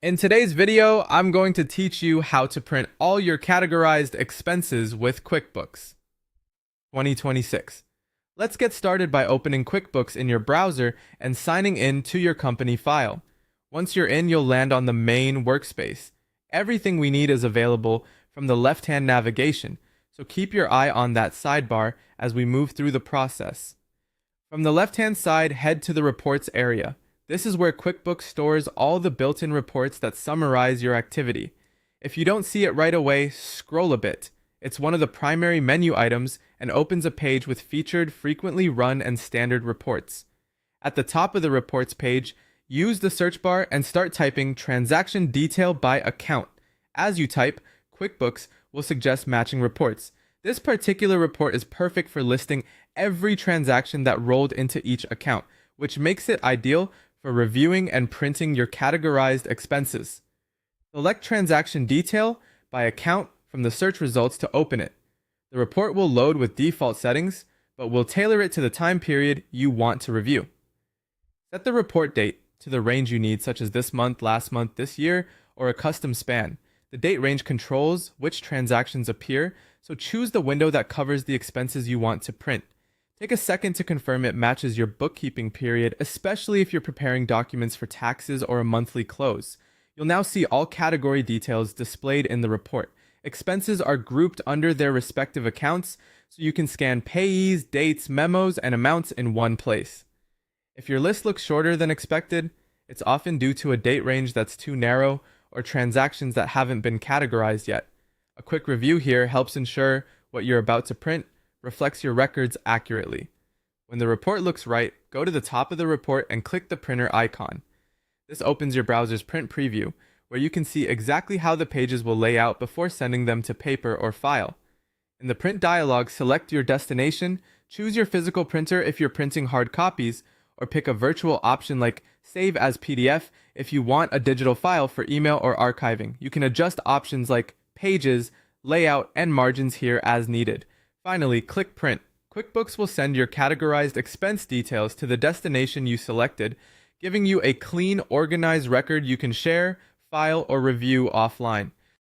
In today's video, I'm going to teach you how to print all your categorized expenses with QuickBooks 2026. Let's get started by opening QuickBooks in your browser and signing in to your company file. Once you're in, you'll land on the main workspace. Everything we need is available from the left-hand navigation, so keep your eye on that sidebar as we move through the process. From the left-hand side, head to the Reports area. This is where QuickBooks stores all the built-in reports that summarize your activity. If you don't see it right away, scroll a bit. It's one of the primary menu items and opens a page with featured, frequently run, and standard reports. At the top of the reports page, use the search bar and start typing transaction detail by account. As you type, QuickBooks will suggest matching reports. This particular report is perfect for listing every transaction that rolled into each account, which makes it ideal for reviewing and printing your categorized expenses. Select Transaction Detail by Account from the search results to open it. The report will load with default settings, but we'll tailor it to the time period you want to review. Set the report date to the range you need, such as this month, last month, this year, or a custom span. The date range controls which transactions appear, so choose the window that covers the expenses you want to print. Take a second to confirm it matches your bookkeeping period, especially if you're preparing documents for taxes or a monthly close. You'll now see all category details displayed in the report. Expenses are grouped under their respective accounts, so you can scan payees, dates, memos, and amounts in one place. If your list looks shorter than expected, it's often due to a date range that's too narrow or transactions that haven't been categorized yet. A quick review here helps ensure what you're about to print reflects your records accurately. When the report looks right, go to the top of the report and click the printer icon. This opens your browser's print preview, where you can see exactly how the pages will lay out before sending them to paper or file. In the print dialog, select your destination, choose your physical printer if you're printing hard copies, or pick a virtual option like Save as PDF if you want a digital file for email or archiving. You can adjust options like pages, layout, and margins here as needed. Finally, click Print. QuickBooks will send your categorized expense details to the destination you selected, giving you a clean, organized record you can share, file, or review offline.